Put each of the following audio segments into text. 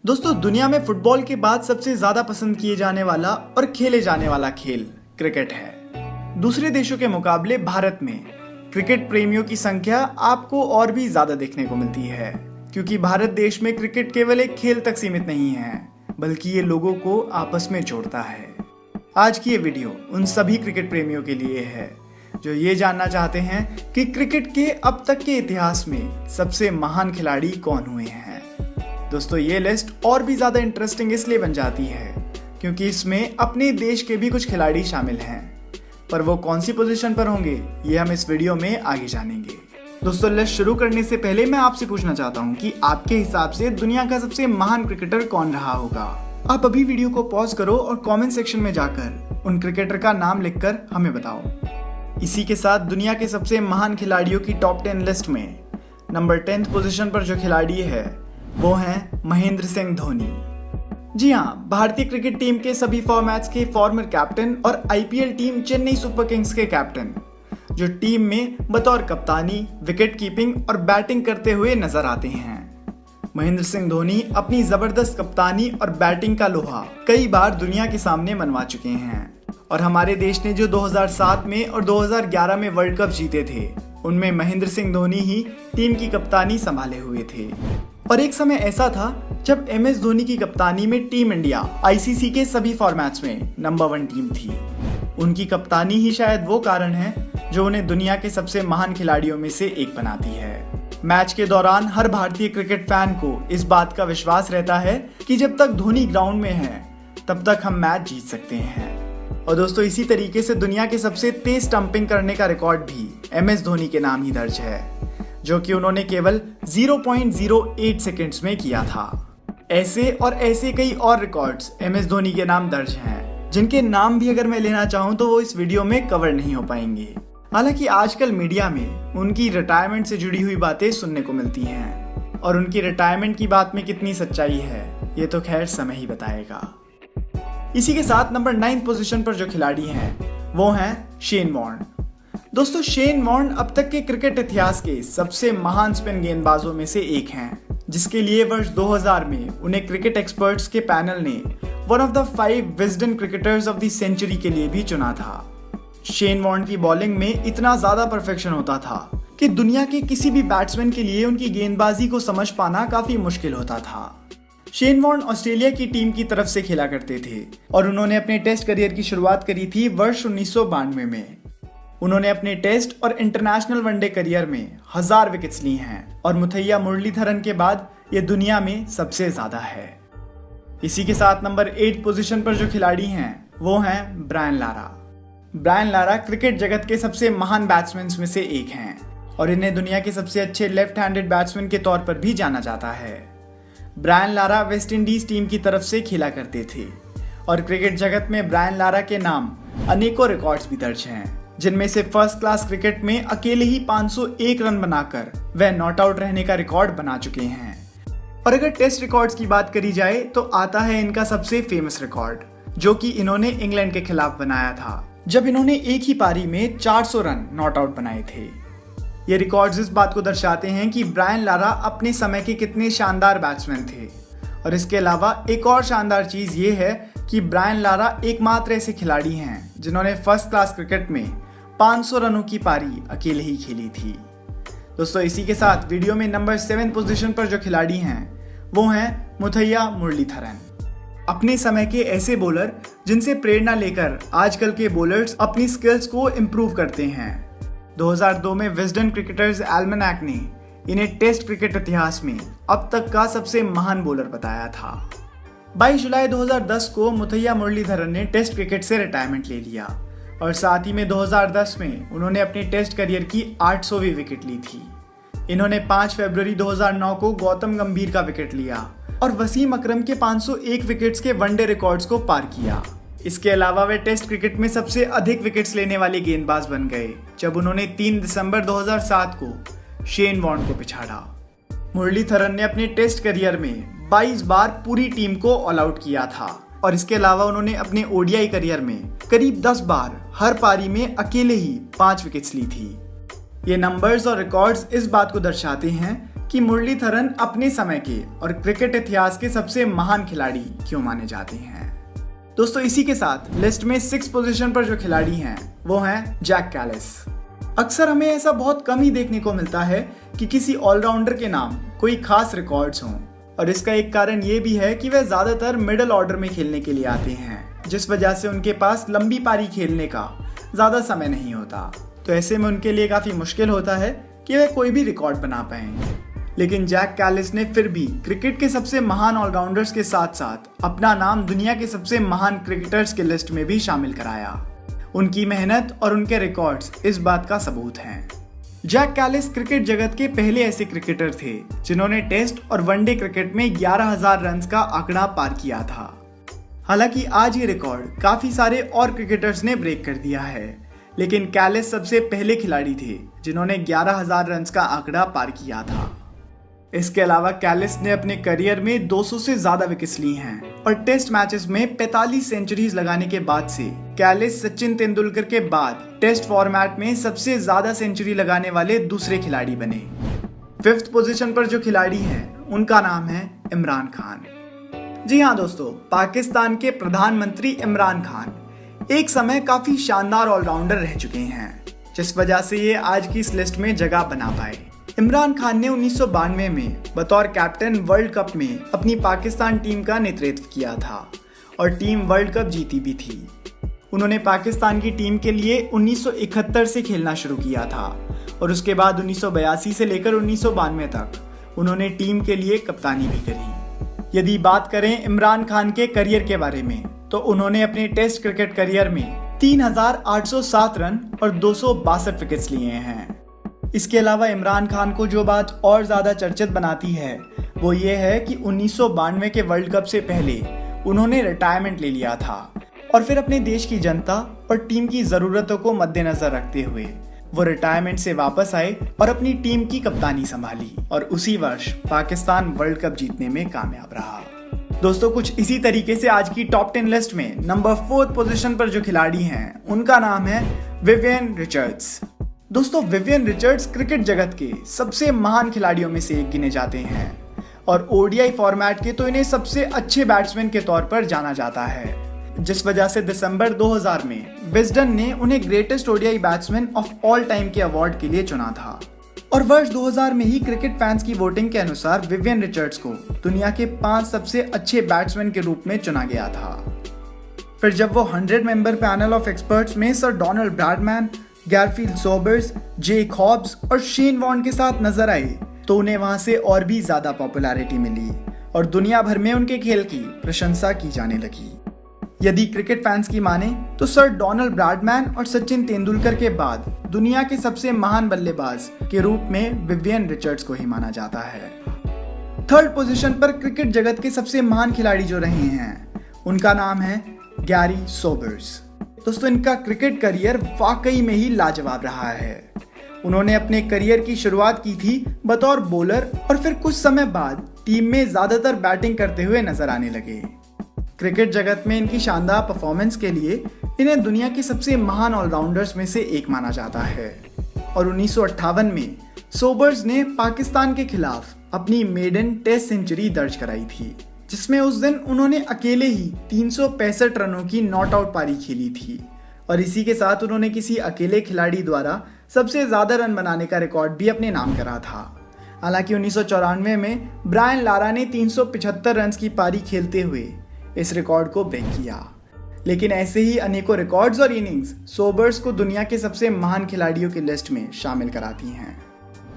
दोस्तों, दुनिया में फुटबॉल के बाद सबसे ज्यादा पसंद किए जाने वाला और खेले जाने वाला खेल क्रिकेट है। दूसरे देशों के मुकाबले भारत में क्रिकेट प्रेमियों की संख्या आपको और भी ज्यादा देखने को मिलती है, क्योंकि भारत देश में क्रिकेट केवल एक खेल तक सीमित नहीं है, बल्कि ये लोगों को आपस में जोड़ता है। आज की ये वीडियो उन सभी क्रिकेट प्रेमियों के लिए है जो ये जानना चाहते हैं कि क्रिकेट के अब तक के इतिहास में सबसे महान खिलाड़ी कौन हुए हैं। दोस्तों, ये लिस्ट और भी ज्यादा इंटरेस्टिंग इसलिए बन जाती है क्योंकि इसमें अपने देश के भी कुछ खिलाड़ी शामिल हैं, पर वो कौन सी पोजीशन पर होंगे ये हम इस वीडियो में आगे जानेंगे। दोस्तों, लिस्ट शुरू करने से पहले मैं आपसे पूछना चाहता हूँ कि आपके हिसाब से दुनिया का सबसे महान क्रिकेटर कौन रहा होगा। आप अभी वीडियो को पॉज करो और कमेंट सेक्शन में जाकर उन क्रिकेटर का नाम लिखकर हमें बताओ। इसी के साथ दुनिया के सबसे महान खिलाड़ियों की टॉप 10 लिस्ट में नंबर 10 पोजीशन पर जो खिलाड़ी है वो हैं महेंद्र सिंह धोनी। जी हाँ, भारतीय क्रिकेट टीम के सभी फॉर्मेट्स के फॉर्मर कैप्टन और IPL team Chennai super Kings के कैप्टन, जो टीम में बतौर कप्तानी, विकेट कीपिंग और बैटिंग करते हुए नजर आते हैं। महेंद्र सिंह धोनी अपनी जबरदस्त कप्तानी और बैटिंग का लोहा कई बार दुनिया के सामने मनवा चुके हैं, और हमारे देश ने जो 2007 में और 2011 में वर्ल्ड कप जीते थे, उनमें महेंद्र सिंह धोनी ही टीम की कप्तानी संभाले हुए थे। और एक समय ऐसा था जब एमएस धोनी की कप्तानी में टीम इंडिया आईसीसी के सभी फॉर्मेट्स में नंबर 1 टीम थी। उनकी कप्तानी ही शायद वो कारण है जो उन्हें दुनिया के सबसे महान खिलाड़ियों में से एक बनाती है। मैच के दौरान हर भारतीय क्रिकेट फैन को इस बात का विश्वास रहता है कि जब तक धोनी ग्राउंड में है तब तक हम मैच जीत सकते हैं। और दोस्तों, इसी तरीके से दुनिया के सबसे तेज स्टंपिंग करने का रिकॉर्ड भी एमएस धोनी के नाम ही दर्ज है, जो कि उन्होंने केवल 0.08 सेकंड्स में किया था। ऐसे और ऐसे कई और रिकॉर्ड्स एमएस धोनी के नाम दर्ज हैं, जिनके नाम भी अगर मैं लेना चाहूँ तो वो इस वीडियो में कवर नहीं हो पाएंगे। हालांकि आजकल मीडिया में उनकी रिटायरमेंट से जुड़ी हुई बातें सुनने को मिलती हैं, और उनकी रिटायरमेंट की बात में कितनी सच्चाई है ये तो खैर समय ही बताएगा। इसी के साथ नंबर 9 पोजीशन पर जो खिलाड़ी हैं वो हैं शेन वॉर्न। दोस्तों, शेन वॉर्न अब तक के क्रिकेट इतिहास के सबसे महान स्पिन गेंदबाजों में से एक हैं, जिसके लिए वर्ष 2000 में उन्हें क्रिकेट एक्सपर्ट्स के पैनल ने one of the 5 Wisden cricketers of the century के लिए भी चुना था। शेन वॉर्न की बॉलिंग में इतना ज्यादा परफेक्शन होता था कि दुनिया के किसी भी बैट्समैन के लिए उनकी गेंदबाजी को समझ पाना काफी मुश्किल होता था। शेन वॉर्न ऑस्ट्रेलिया की टीम की तरफ से खेला करते थे और उन्होंने अपने टेस्ट करियर की शुरुआत करी थी वर्ष 1992 में। उन्होंने अपने टेस्ट और इंटरनेशनल वनडे करियर में 1000 विकेट्स ली हैं, और मुथैया मुरलीधरन के बाद ये दुनिया में सबसे ज्यादा है। इसी के साथ नंबर 8 पोजीशन पर जो खिलाड़ी हैं वो हैं Brian Lara. Brian Lara cricket जगत के सबसे महान बैट्समैन में से एक हैं, और इन्हें दुनिया के सबसे अच्छे लेफ्ट हैंडेड बैट्समैन के तौर पर भी जाना जाता है। Brian Lara West Indies team की तरफ से खेला करते थे, और क्रिकेट जगत में ब्रायन लारा के नाम अनेकों रिकॉर्ड्स भी दर्ज हैं, जिनमें से फर्स्ट क्लास क्रिकेट में अकेले ही 501 रन बनाकर वह नॉट आउट रहने का रिकॉर्ड बना चुके हैं। और अगर टेस्ट रिकॉर्ड्स की बात करी जाए तो आता है इनका सबसे फेमस रिकॉर्ड, जो कि इन्होंने इंग्लैंड के खिलाफ बनाया था, जब इन्होंने एक ही पारी में 400 रन नॉट आउट बनाए थे। ये रिकॉर्ड्स इस बात को दर्शाते हैं कि ब्रायन लारा अपने समय के कितने शानदार बैट्समैन थे। और इसके अलावा एक और शानदार चीज ये है कि ब्रायन लारा एकमात्र ऐसे खिलाड़ी हैं जिन्होंने फर्स्ट क्लास क्रिकेट में 500 रनों की पारी अकेले ही खेली थी। दोस्तों, इसी के साथ वीडियो में नंबर 7 पोजीशन पर जो खिलाड़ी हैं वो हैं मुथैया मुरलीधरन। अपने समय के ऐसे बॉलर जिनसे प्रेरणा लेकर आजकल के बॉलर्स अपनी स्किल्स को इम्प्रूव करते हैं। 2002 में विजडन क्रिकेटर्स एल्मनैक ने इन्हें टेस्ट क्रिकेट इतिहास में अब तक का सबसे महान बॉलर बताया था। 22 जुलाई 2010 को मुथैया मुरलीधरन ने टेस्ट क्रिकेट से रिटायरमेंट ले लिया, और साथ ही में 2010 में उन्होंने अपने टेस्ट करियर की 800वीं विकेट ली थी। इन्होंने 5 फरवरी 2009 को गौतम गंभीर का विकेट लिया और वसीम अकरम के 501 विकेट्स के वनडे रिकॉर्ड्स को पार किया। इसके अलावा वे टेस्ट क्रिकेट में सबसे अधिक विकेट्स लेने वाले गेंदबाज बन गए, जब उन्होंने 3 दिसंबर 2007 को शेन वॉर्न को पिछाड़ा। मुरलीधरन ने अपने टेस्ट करियर में 22 बार पूरी टीम को ऑल आउट किया था, और इसके अलावा उन्होंने अपने ओडीआई करियर में करीब 10 बार हर पारी में अकेले ही 5 विकेट्स ली थी। ये नंबर्स और रिकॉर्ड्स इस बात को दर्शाते हैं कि मुरलीधरन अपने समय के और क्रिकेट इतिहास के सबसे महान खिलाड़ी क्यों माने जाते हैं। दोस्तों इसी के साथ लिस्ट में 6 पोजीशन पर जो खिलाड़ी हैं वो हैं जैक कैलिस। अक्सर हमें ऐसा बहुत कम ही देखने को मिलता है कि किसी ऑलराउंडर के नाम कोई खास रिकॉर्ड्स हों, और इसका एक कारण ये भी है कि वह ज्यादातर मिडिल ऑर्डर में खेलने के लिए आते हैं, जिस वजह से उनके पास लंबी पारी खेलने का ज्यादा समय नहीं होता। तो ऐसे में उनके लिए काफी मुश्किल होता है कि वह कोई भी रिकॉर्ड बना पाए। लेकिन जैक कैलिस ने फिर भी क्रिकेट के सबसे महान ऑलराउंडर्स के साथ साथ अपना नाम दुनिया के सबसे महान क्रिकेटर्स के लिस्ट में भी शामिल कराया। उनकी मेहनत और उनके रिकॉर्ड्स इस बात का सबूत हैं। जैक कैलिस क्रिकेट जगत के पहले ऐसे क्रिकेटर थे जिन्होंने टेस्ट और वनडे क्रिकेट में 11,000 रन का आंकड़ा पार किया था। हालांकि आज ये रिकॉर्ड काफी सारे और क्रिकेटर्स ने ब्रेक कर दिया है, लेकिन कैलिस सबसे पहले खिलाड़ी थे जिन्होंने 11,000 रन का आंकड़ा पार किया था। इसके अलावा कैलिस ने अपने करियर में 200 से ज्यादा विकेट्स ली हैं और टेस्ट मैचेस में 45 सेंचुरीज लगाने के बाद से कैलिस सचिन तेंदुलकर के बाद टेस्ट फॉर्मेट में सबसे ज्यादा सेंचुरी लगाने वाले दूसरे खिलाड़ी बने। 5th पोजीशन पर जो खिलाड़ी हैं उनका नाम है इमरान खान। जी हाँ दोस्तों, पाकिस्तान के प्रधानमंत्री इमरान खान एक समय काफी शानदार ऑलराउंडर रह चुके हैं, जिस वजह से ये आज की इस लिस्ट में जगह बना पाए। इमरान खान ने 1992 में बतौर कैप्टन वर्ल्ड कप में अपनी पाकिस्तान टीम का नेतृत्व किया था और टीम वर्ल्ड कप जीती भी थी। उन्होंने पाकिस्तान की टीम के लिए 1971 से खेलना शुरू किया था और उसके बाद 1982 से लेकर 1992 तक उन्होंने टीम के लिए कप्तानी भी करी। यदि बात करें इमरान खान के करियर के बारे में, तो उन्होंने अपने टेस्ट क्रिकेट करियर में 3,807 रन और 262 विकेट्स लिए हैं। इसके अलावा इमरान खान को जो बात और ज्यादा चर्चित बनाती है वो ये है कि 1992 के वर्ल्ड कप से पहले उन्होंने रिटायरमेंट ले लिया था और फिर अपने देश की जनता और टीम की जरूरतों को मद्देनजर रखते हुए वो रिटायरमेंट से वापस आए और अपनी टीम की कप्तानी संभाली और उसी वर्ष पाकिस्तान वर्ल्ड कप जीतने में कामयाब रहा। दोस्तों कुछ इसी तरीके से आज की टॉप 10 लिस्ट में नंबर 4th पोजीशन पर जो खिलाड़ी हैं उनका नाम है विवियन रिचर्ड्स। दोस्तों विवियन रिचर्ड्स क्रिकेट जगत के सबसे महान खिलाड़ियों में से एक गिने जाते हैं और ओडीआई फॉर्मेट के तो इन्हें सबसे अच्छे बैट्समैन के तौर पर जाना जाता है, जिस वजह से दिसंबर 2000 में विजडन ने उन्हें greatest ODI batsman of all time के अवार्ड के लिए चुना था। और वर्ष 2000 में ही क्रिकेट फैंस की वोटिंग के अनुसार विवियन रिचर्ड्स को दुनिया के 5 सबसे अच्छे बैट्समैन के रूप में चुना गया था। फिर जब वो 100 मेंबर पैनल ऑफ एक्सपर्ट्स में Sir Donald Bradman, Garfield Sobers, J Hobbs और शेन वॉर्न के साथ नजर आए तो उन्हें वहां से और भी ज्यादा पॉपुलैरिटी मिली और दुनिया भर में उनके खेल की प्रशंसा की जाने लगी। यदि क्रिकेट फैंस की माने तो सर डोनाल्ड ब्रैडमैन और सचिन तेंदुलकर के बाद दुनिया के सबसे महान बल्लेबाज के रूप में विवियन रिचर्ड्स को ही माना जाता है। 3rd पोजीशन पर क्रिकेट जगत के सबसे महान खिलाड़ी जो रहे हैं उनका नाम है गैरी सोबर्स। दोस्तों इनका क्रिकेट करियर वाकई में ही लाजवाब रहा है। उन्होंने अपने करियर की शुरुआत की थी बतौर बॉलर और फिर कुछ समय बाद टीम में ज्यादातर बैटिंग करते हुए नजर आने लगे। क्रिकेट जगत में इनकी शानदार परफॉर्मेंस के लिए इन्हें दुनिया के सबसे महान ऑलराउंडर्स में से एक माना जाता है और 1958 में सोबर्स ने पाकिस्तान के खिलाफ अपनी मेडन टेस्ट सेंचुरी दर्ज कराई थी, जिसमें उस दिन उन्होंने अकेले ही 365 रनों की नॉट आउट पारी खेली थी और इसी के साथ उन्होंने किसी अकेले खिलाड़ी द्वारा सबसे ज्यादा रन बनाने का रिकॉर्ड भी अपने नाम करा था। हालांकि 1994 में ब्रायन लारा ने 375 रन की पारी खेलते हुए इस रिकॉर्ड को ब्रेक किया, लेकिन ऐसे ही अनेकों रिकॉर्ड्स और इनिंग्स सोबर्स को दुनिया के सबसे महान खिलाड़ियों की लिस्ट में शामिल कराती हैं।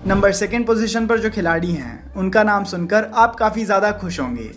नंबर 2nd पोजीशन पर जो खिलाड़ी हैं उनका नाम सुनकर आप काफी ज्यादा खुश होंगे,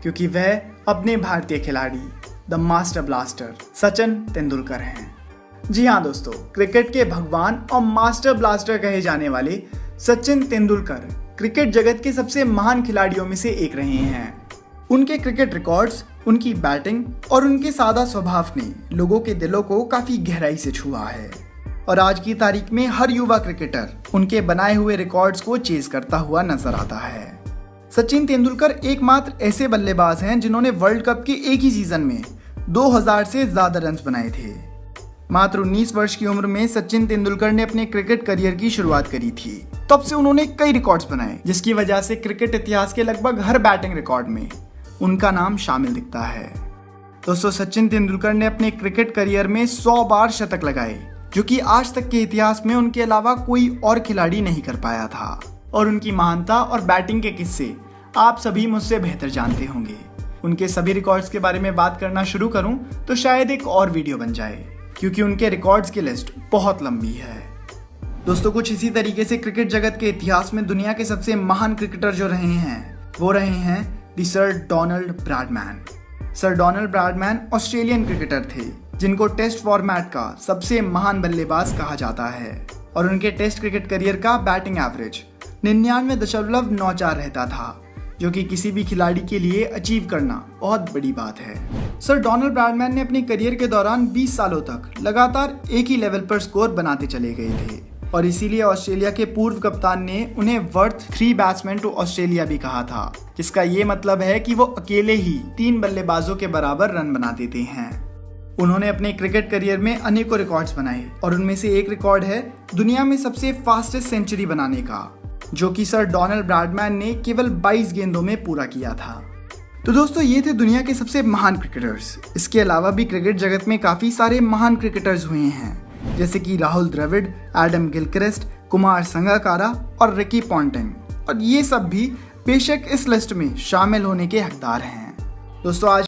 क्योंकि वह अपने भारतीय खिलाड़ी the master blaster Sachin Tendulkar हैं। जी हाँ दोस्तों, क्रिकेट के भगवान और मास्टर ब्लास्टर कहे जाने वाले सचिन तेंदुलकर क्रिकेट जगत के सबसे महान खिलाड़ियों में से एक रहे हैं। उनके क्रिकेट रिकॉर्ड्स, उनकी बैटिंग और उनके सादा स्वभाव ने लोगों के दिलों को काफी गहराई से छुआ है और आज की तारीख में हर युवा क्रिकेटर उनके बनाए हुए रिकॉर्ड्स को चेज करता हुआ नजर आता है। सचिन तेंदुलकर एकमात्र ऐसे बल्लेबाज हैं जिन्होंने वर्ल्ड कप के एक ही सीजन में 2000 से ज्यादा रन बनाए थे। मात्र 19 वर्ष की उम्र में सचिन तेंदुलकर ने अपने क्रिकेट करियर की शुरुआत करी थी। तब से उन्होंने कई रिकॉर्ड्स बनाए, जिसकी वजह से क्रिकेट इतिहास के लगभग हर बैटिंग रिकॉर्ड में उनका नाम शामिल दिखता है। दोस्तों, सचिन तेंदुलकर ने अपने क्रिकेट करियर में 100 बार शतक लगाए, जो कि आज तक के इतिहास में उनके अलावा कोई और खिलाड़ी नहीं कर पाया था। और उनकी महानता और बैटिंग के किस्से आप सभी मुझसे बेहतर जानते होंगे। उनके सभी रिकॉर्ड्स के बारे में बात करना शुरू करूं तो शायद एक और वीडियो बन जाए, क्योंकि उनके रिकॉर्ड्स की लिस्ट बहुत लंबी है। दोस्तों, कुछ इसी तरीके से क्रिकेट जगत के इतिहास में दुनिया के सबसे महान क्रिकेटर जो रहे हैं वो रहे हैं the Sir Donald Bradman. Sir Donald Bradman Australian cricketer थे, जिनको टेस्ट फॉर्मेट का सबसे महान बल्लेबाज कहा जाता है। और उनके टेस्ट क्रिकेट करियर का बैटिंग एवरेज 99.94 रहता था, जो कि किसी भी खिलाड़ी के लिए अचीव करना बहुत बड़ी बात है। सर डोनाल्ड ब्रैडमैन ने अपने करियर के दौरान 20 सालों तक लगातार एक ही लेवल पर स्कोर बनाते चले गए थे, और इसीलिए ऑस्ट्रेलिया के पूर्व कप्तान ने उन्हें वर्थ 3 बैट्समैन टू ऑस्ट्रेलिया भी कहा था, जिसका ये मतलब है कि वो अकेले ही 3 बल्लेबाजों के बराबर रन बना देते हैं। उन्होंने अपने क्रिकेट करियर में अनेकों रिकॉर्ड्स बनाए, और उनमें से एक रिकॉर्ड है दुनिया में सबसे फास्टेस्ट सेंचुरी बनाने का, जो कि सर डोनाल्ड ब्रैडमैन ने केवल 22 गेंदों में पूरा किया था। तो दोस्तों, ये थे दुनिया के सबसे महान क्रिकेटर्स। इसके अलावा भी क्रिकेट जगत में काफी सारे महान क्रिकेटर्स हुए हैं, जैसे कि राहुल द्रविड़, एडम गिलक्रिस्ट, कुमार संगकारा और रिकी पॉन्टिंग, और ये सब भी बेशक इस लिस्ट में शामिल होने के हकदार हैं। दोस्तों, आज